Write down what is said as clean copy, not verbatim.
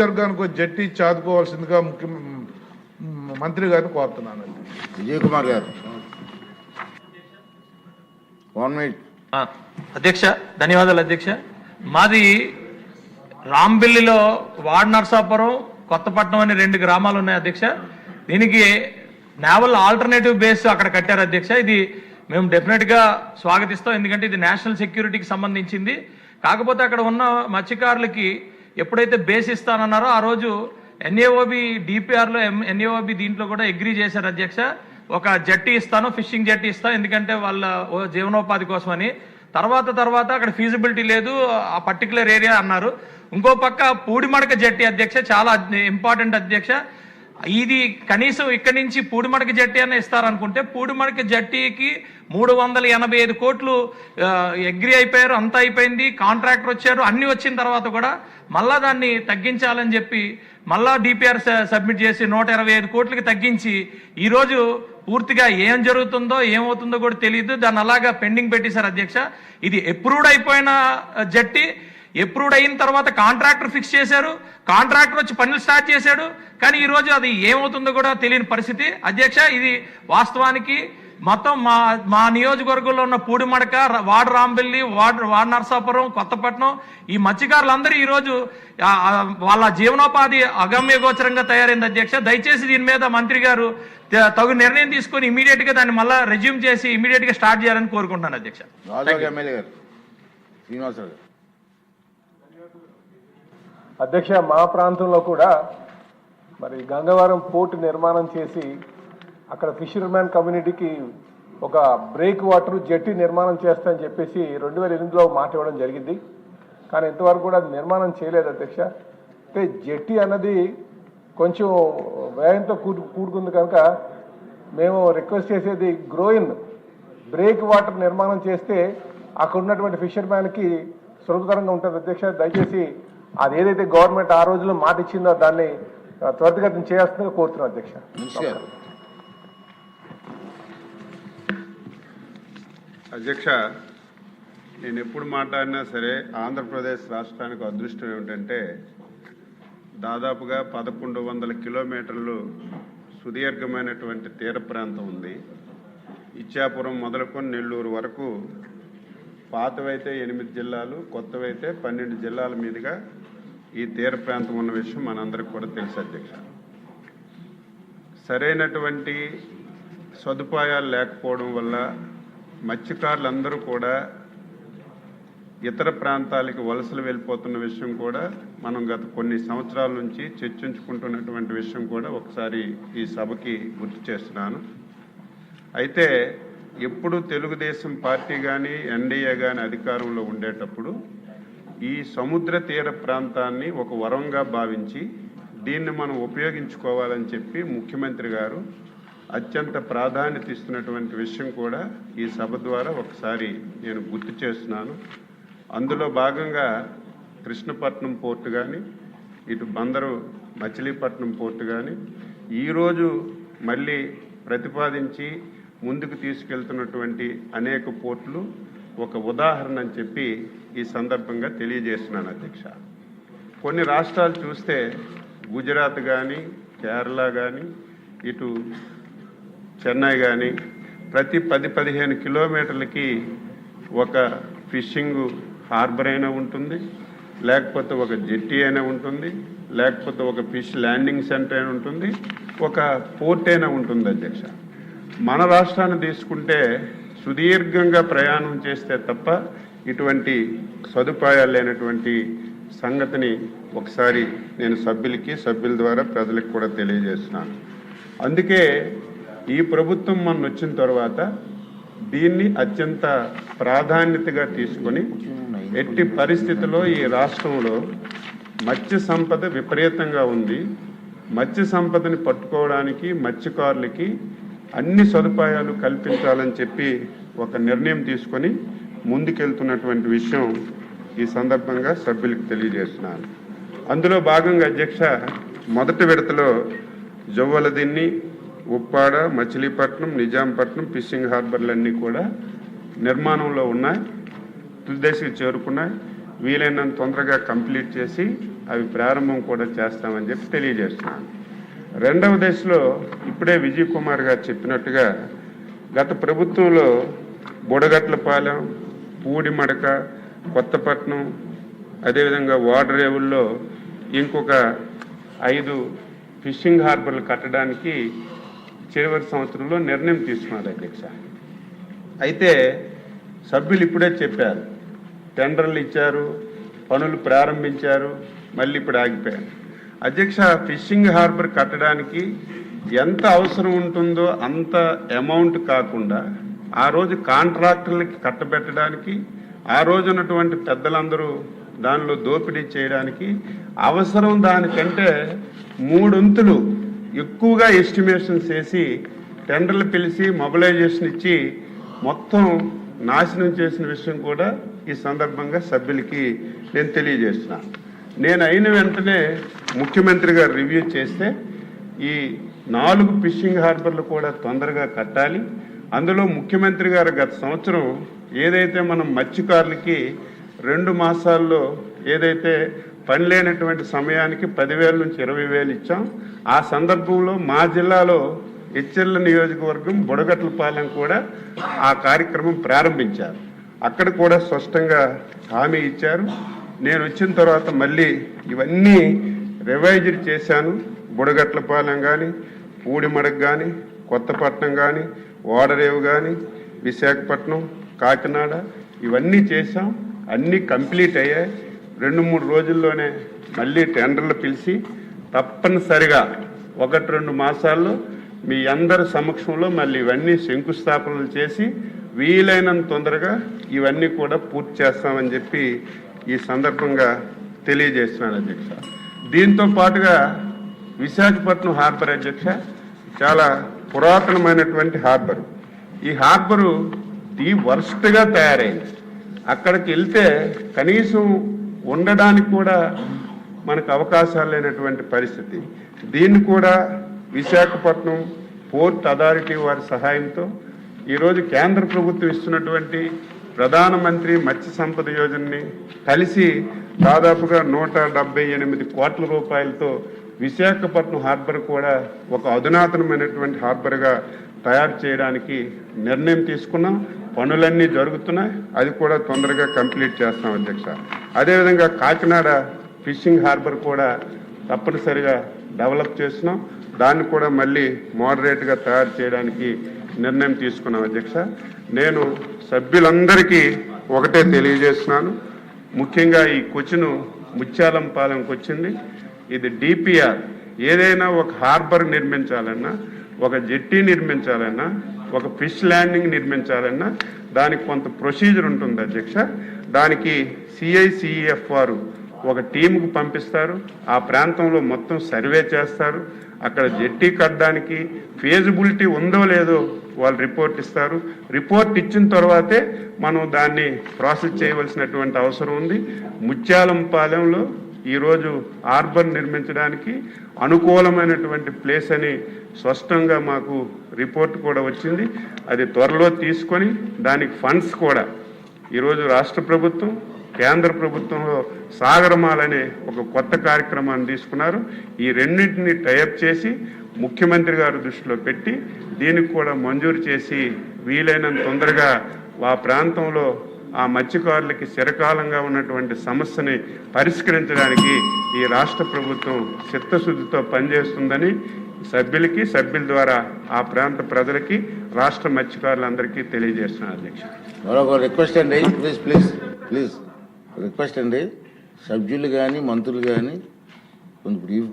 వర్గానికి జట్టి చాదుకోవాల్సిందిగా మంత్రి గారిని కోరుతున్నాను. విజయ్ కుమార్ గారు. అధ్యక్ష, ధన్యవాదాలు అధ్యక్ష. మాది రాంబిల్లిలో వార్డ్ నర్సాపురం, కొత్తపట్నం అని 2 గ్రామాలు ఉన్నాయి అధ్యక్ష. దీనికి నేవల్ ఆల్టర్నేటివ్ బేస్ అక్కడ కట్టారు అధ్యక్ష. ఇది మేము డెఫినెట్గా స్వాగతిస్తాం, ఎందుకంటే ఇది నేషనల్ సెక్యూరిటీకి సంబంధించింది. కాకపోతే అక్కడ ఉన్న మత్స్యకారులకి ఎప్పుడైతే బేస్ ఇస్తానన్నారో ఆ రోజు ఎన్ఏఓబి డిపిఆర్లో ఎన్ఏఓబి దీంట్లో కూడా అగ్రీ చేశారు అధ్యక్ష. ఒక జట్టి ఇస్తాను, ఫిషింగ్ జట్టి ఇస్తాను, ఎందుకంటే వాళ్ళ జీవనోపాధి కోసమని. తర్వాత అక్కడ ఫీజిబిలిటీ లేదు ఆ పర్టికులర్ ఏరియా అన్నారు. ఇంకో పక్క పూడిమడక జట్టి అధ్యక్ష, చాలా ఇంపార్టెంట్ అధ్యక్ష. ఇది కనీసం ఇక్కడి నుంచి పూడిమడక జట్టి అన్న ఇస్తారనుకుంటే పూడిమడక జట్టీకి 385 కోట్లు అగ్రీ అయిపోయారు, అంతా అయిపోయింది, కాంట్రాక్టర్ వచ్చారు, అన్ని వచ్చిన తర్వాత కూడా మళ్ళా దాన్ని తగ్గించాలని చెప్పి మళ్ళా డిపిఆర్ సబ్మిట్ చేసి 125 కోట్లకి తగ్గించి ఈరోజు పూర్తిగా ఏం జరుగుతుందో ఏమవుతుందో కూడా తెలియదు, దాన్ని అలాగా పెండింగ్ పెట్టేశారు అధ్యక్ష. ఇది అప్రూవ్డ్ అయిపోయిన జట్టి, అప్రూవ్డ్ అయిన తర్వాత కాంట్రాక్టర్ ఫిక్స్ చేశారు, కాంట్రాక్టర్ వచ్చి పనులు స్టార్ట్ చేశాడు, కానీ ఈరోజు అది ఏమవుతుందో కూడా తెలియని పరిస్థితి అధ్యక్ష. ఇది వాస్తవానికి మొత్తం మా నియోజకవర్గంలో ఉన్న పూడిమడక, వార్డు రాంబిల్లి, వార్డు నర్సాపురం, కొత్తపట్నం ఈ మత్స్యకారులందరూ ఈరోజు వాళ్ళ జీవనోపాధి అగమ్యగోచరంగా తయారైంది అధ్యక్ష. దయచేసి దీని మీద మంత్రి గారు తగు నిర్ణయం తీసుకొని ఇమీడియట్ గా దాన్ని మళ్ళీ రెజ్యూమ్ చేసి ఇమీడియట్ గా స్టార్ట్ చేయాలని కోరుకుంటున్నాను అధ్యక్ష. అధ్యక్ష, మా ప్రాంతంలో కూడా మరి గంగవరం పోర్టు నిర్మాణం చేసి అక్కడ ఫిషర్మ్యాన్ కమ్యూనిటీకి ఒక బ్రేక్ వాటర్ జట్టి నిర్మాణం చేస్తామని చెప్పేసి 2008లో మాట ఇవ్వడం జరిగింది. కానీ ఇంతవరకు కూడా అది నిర్మాణం చేయలేదు అధ్యక్ష. అంటే జట్టి అన్నది కొంచెం వ్యయంతో కూడుకుంది కనుక మేము రిక్వెస్ట్ చేసేది గ్రోయిన్ బ్రేక్ వాటర్ నిర్మాణం చేస్తే అక్కడ ఉన్నటువంటి ఫిషర్మ్యాన్కి సులభతరంగా ఉంటుంది అధ్యక్ష. దయచేసి అది ఏదైతే గవర్నమెంట్ ఆ రోజుల్లో మాట ఇచ్చిందో దాన్ని త్వరితగతిన చేయాల్సిందిగా కోరుతున్నాం అధ్యక్ష. అధ్యక్ష, నేను ఎప్పుడు మాట్లాడినా సరే ఆంధ్రప్రదేశ్ రాష్ట్రానికి అదృష్టం ఏమిటంటే దాదాపుగా 1100 కిలోమీటర్లు సుదీర్ఘమైనటువంటి తీర ప్రాంతం ఉంది. ఇచ్చాపురం మొదలుకొని నెల్లూరు వరకు పాతవైతే 8 జిల్లాలు, కొత్తవైతే 12 జిల్లాల మీదుగా ఈ తీర ప్రాంతం ఉన్న విషయం మనందరికి కూడా తెలుసు అధ్యక్ష. సరైనటువంటి సదుపాయాలు లేకపోవడం వల్ల మత్స్యకారులందరూ కూడా ఇతర ప్రాంతాలకి వలసలు వెళ్ళిపోతున్న విషయం కూడా మనం గత కొన్ని సంవత్సరాల నుంచి చర్చించుకుంటున్నటువంటి విషయం కూడా ఒకసారి ఈ సభకి గుర్తు చేస్తున్నాను. అయితే ఎప్పుడు తెలుగుదేశం పార్టీ కానీ ఎన్డీఏ కానీ అధికారంలో ఉండేటప్పుడు ఈ సముద్ర తీర ప్రాంతాన్ని ఒక వరంగా భావించి దీన్ని మనం ఉపయోగించుకోవాలని చెప్పి ముఖ్యమంత్రి గారు అత్యంత ప్రాధాన్యత ఇస్తున్నటువంటి విషయం కూడా ఈ సభ ద్వారా ఒకసారి నేను గుర్తు చేస్తున్నాను. అందులో భాగంగా కృష్ణపట్నం పోర్టు కానీ, ఇటు బందరు మచిలీపట్నం పోర్టు కానీ ఈరోజు మళ్ళీ ప్రతిపాదించి ముందుకు తీసుకెళ్తున్నటువంటి అనేక పోర్టులు ఒక ఉదాహరణ అని చెప్పి ఈ సందర్భంగా తెలియజేస్తున్నాను అధ్యక్ష. కొన్ని రాష్ట్రాలు చూస్తే గుజరాత్ కానీ, కేరళ కానీ, ఇటు చెన్నై కానీ ప్రతి 10-15 కిలోమీటర్లకి ఒక ఫిషింగ్ హార్బర్ అయినా ఉంటుంది, లేకపోతే ఒక జెట్టి అయినా ఉంటుంది, లేకపోతే ఒక ఫిష్ ల్యాండింగ్ సెంటర్ అయినా ఉంటుంది, ఒక పోర్ట్ అయినా ఉంటుంది అధ్యక్ష. మన రాష్ట్రాన్ని తీసుకుంటే సుదీర్ఘంగా ప్రయాణం చేస్తే తప్ప ఇటువంటి సదుపాయాలు లేనటువంటి సంగతిని ఒకసారి నేను సభ్యుల ద్వారా ప్రజలకు కూడా తెలియజేస్తున్నాను. అందుకే ఈ ప్రభుత్వం మన వచ్చిన తర్వాత దీన్ని అత్యంత ప్రాధాన్యతగా తీసుకొని ఎట్టి పరిస్థితుల్లో ఈ రాష్ట్రంలో మత్స్య సంపద విపరీతంగా ఉంది. మత్స్య సంపదని పట్టుకోవడానికి మత్స్యకారులకి అన్ని సదుపాయాలు కల్పించాలని చెప్పి ఒక నిర్ణయం తీసుకొని ముందుకెళ్తున్నటువంటి విషయం ఈ సందర్భంగా సభ్యులకు తెలియజేస్తున్నాను. అందులో భాగంగా అధ్యక్ష, మొదటి విడతలో జవ్వలదిన్ని, ఉప్పాడ, మచిలీపట్నం, నిజాంపట్నం ఫిషింగ్ హార్బర్లన్నీ కూడా నిర్మాణంలో ఉన్నాయి, తుది దశకు చేరుకున్నాయి. వీలైనంత తొందరగా కంప్లీట్ చేసి అవి ప్రారంభం కూడా చేస్తామని చెప్పి తెలియజేస్తున్నాను. రెండవ దశలో ఇప్పుడే విజయ్ కుమార్ గారు చెప్పినట్టుగా గత ప్రభుత్వంలో బుడగట్లపాలెం, పూడిమడక, కొత్తపట్నం, అదేవిధంగా ఓడరేవుల్లో ఇంకొక 5 ఫిషింగ్ హార్బర్లు కట్టడానికి చివరి సంవత్సరంలో నిర్ణయం తీసుకున్నారు అధ్యక్ష. అయితే సభ్యులు ఇప్పుడే చెప్పారు, టెండర్లు ఇచ్చారు, పనులు ప్రారంభించారు, మళ్ళీ ఇప్పుడు ఆగిపోయారు. అధ్యక్ష, ఫిషింగ్ హార్బర్ కట్టడానికి ఎంత అవసరం ఉంటుందో అంత అమౌంట్ కాకుండా ఆ రోజు కాంట్రాక్టర్లకి కట్టబెట్టడానికి, ఆ రోజు ఉన్నటువంటి పెద్దలందరూ దానిలో దోపిడీ చేయడానికి అవసరం దానికంటే 3 వంతులు ఎక్కువగా ఎస్టిమేషన్స్ వేసి టెండర్లు పిలిచి మొబిలైజేషన్ ఇచ్చి మొత్తం నాశనం చేసిన విషయం కూడా ఈ సందర్భంగా సభ్యులకి నేను తెలియజేస్తున్నాను. నేను అయిన వెంటనే ముఖ్యమంత్రి గారు రివ్యూ చేస్తే ఈ 4 ఫిషింగ్ హార్బర్లు కూడా తొందరగా కట్టాలి. అందులో ముఖ్యమంత్రి గారు గత సంవత్సరం ఏదైతే మనం మత్స్యకారులకి 2 మాసాల్లో ఏదైతే పని లేనటువంటి సమయానికి 10,000 నుంచి 20,000 ఇచ్చాం, ఆ సందర్భంలో మా జిల్లాలో హెచ్ఎల్ నియోజకవర్గం బుడగట్లపాలెం కూడా ఆ కార్యక్రమం ప్రారంభించారు. అక్కడ కూడా స్పష్టంగా హామీ ఇచ్చారు. నేను వచ్చిన తర్వాత మళ్ళీ ఇవన్నీ రివైజ్ చేశాను. బుడగట్లపాలెం కానీ, పూడిమడక కానీ, కొత్తపట్నం కానీ, ఓడరేవు కానీ, విశాఖపట్నం, కాకినాడ ఇవన్నీ చేశాం. అన్నీ కంప్లీట్ అయ్యాయి. 2-3 రోజుల్లోనే మళ్ళీ టెండర్లు పిలిచి తప్పనిసరిగా 1-2 మాసాల్లో మీ అందరి సమక్షంలో మళ్ళీ ఇవన్నీ శంకుస్థాపనలు చేసి వీలైనంత తొందరగా ఇవన్నీ కూడా పూర్తి చేస్తామని చెప్పి ఈ సందర్భంగా తెలియజేస్తున్నాను అధ్యక్ష. దీంతో పాటుగా విశాఖపట్నం హార్బర్ అధ్యక్ష చాలా పురాతనమైనటువంటి హార్బరు. ఈ హార్బరు ది వర్స్ట్గా తయారైంది. అక్కడికి వెళ్తే కనీసం ఉండడానికి కూడా మనకు అవకాశాలు లేనటువంటి పరిస్థితి. దీన్ని కూడా విశాఖపట్నం పోర్ట్ అథారిటీ వారి సహాయంతో ఈరోజు కేంద్ర ప్రభుత్వం ఇస్తున్నటువంటి ప్రధానమంత్రి మత్స్య సంపద యోజనని కలిసి దాదాపుగా 178 కోట్ల రూపాయలతో విశాఖపట్నం హార్బర్ కూడా ఒక అధునాతనమైనటువంటి హార్బర్గా తయారు చేయడానికి నిర్ణయం తీసుకున్నాం. పనులన్నీ జరుగుతున్నాయి. అది కూడా తొందరగా కంప్లీట్ చేస్తాం అధ్యక్ష. అదేవిధంగా కాకినాడ ఫిషింగ్ హార్బర్ కూడా తప్పనిసరిగా డెవలప్ చేస్తున్నాం. దాన్ని కూడా మళ్ళీ మోడరేట్గా తయారు చేయడానికి నిర్ణయం తీసుకున్నాం అధ్యక్ష. నేను సభ్యులందరికీ ఒకటే తెలియజేస్తున్నాను. ముఖ్యంగా ఈ క్వశ్చన్ ముత్యాలంపాలెంకి వచ్చింది. ఇది డిపిఆర్. ఏదైనా ఒక హార్బర్ నిర్మించాలన్నా, ఒక జెట్టి నిర్మించాలన్నా, ఒక ఫిష్ ల్యాండింగ్ నిర్మించాలన్నా దానికి కొంత ప్రొసీజర్ ఉంటుంది అధ్యక్ష. దానికి సిఐసిఎఫ్ వారు ఒక టీముకు పంపిస్తారు. ఆ ప్రాంతంలో మొత్తం సర్వే చేస్తారు. అక్కడ జెట్టి కట్టడానికి ఫీజిబిలిటీ ఉందో లేదో వాళ్ళు రిపోర్ట్ ఇస్తారు. రిపోర్ట్ ఇచ్చిన తర్వాతే మనం దాన్ని ప్రాసెస్ చేయవలసినటువంటి అవసరం ఉంది. ముత్యాలంపాలెంలో ఈరోజు హార్బర్ నిర్మించడానికి అనుకూలమైనటువంటి ప్లేస్ అని స్పష్టంగా మాకు రిపోర్ట్ కూడా వచ్చింది. అది త్వరలో తీసుకొని దానికి ఫండ్స్ కూడా ఈరోజు రాష్ట్ర ప్రభుత్వం, కేంద్ర ప్రభుత్వంలో సాగరమాల అనే ఒక కొత్త కార్యక్రమాన్ని తీసుకున్నారు. ఈ రెండింటిని టైఅప్ చేసి ముఖ్యమంత్రి గారి దృష్టిలో పెట్టి దీనికి కూడా మంజూరు చేసి వీలైనంత తొందరగా ఆ ప్రాంతంలో ఆ మత్స్యకారులకి చిరకాలంగా ఉన్నటువంటి సమస్యని పరిష్కరించడానికి ఈ రాష్ట్ర ప్రభుత్వం చిత్తశుద్ధితో పనిచేస్తుందని సభ్యులకి, సభ్యుల ద్వారా ఆ ప్రాంత ప్రజలకి, రాష్ట్ర మత్స్యకారులందరికీ తెలియజేస్తున్నాను అధ్యక్ష. మరొక రిక్వెస్ట్ అండి, ప్లీజ్ రిక్వెస్ట్ అండి, సభ్యులు కానీ మంత్రులు కానీ కొంచెం బ్రీఫ్